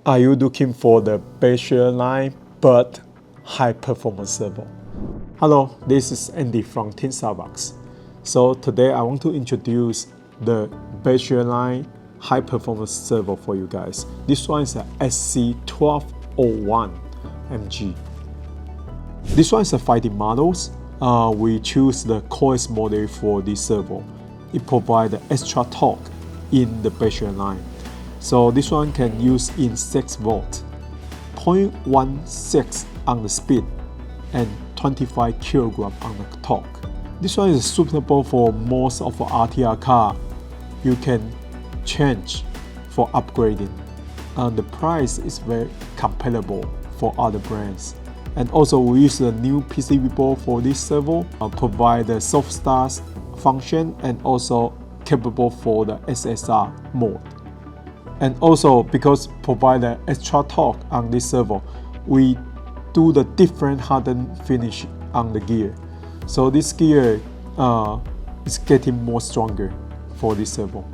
Are you looking for the basic line but high performance servo? Hello, this is Andy from Team SAVOX. So today I want to introduce the basic line high performance servo for you guys. This one is a SC-1201MG. This one is a fighting models. We choose the Coreless model for this servo. It provides extra torque in the basic line. So this one can use in 6 volts, 0.16 on the speed, and 25 kilogram on the torque. This one is suitable for most of the RTR car. You can change for upgrading. The price is very comparable for other brands. And also we use the new PCB board for this servo, provide the soft start function and also capable for the SSR mode. And also because provide the extra torque on this servo, we do the different hardened finish on the gear. So this gear is getting more stronger for this servo.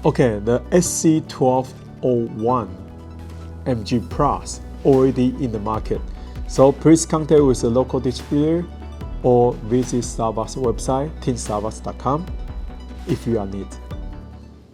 Okay, the SC-1201MG Plus already in the market. So please contact with the local distributor or visit SAVOX website, teamsavox.com if you are need.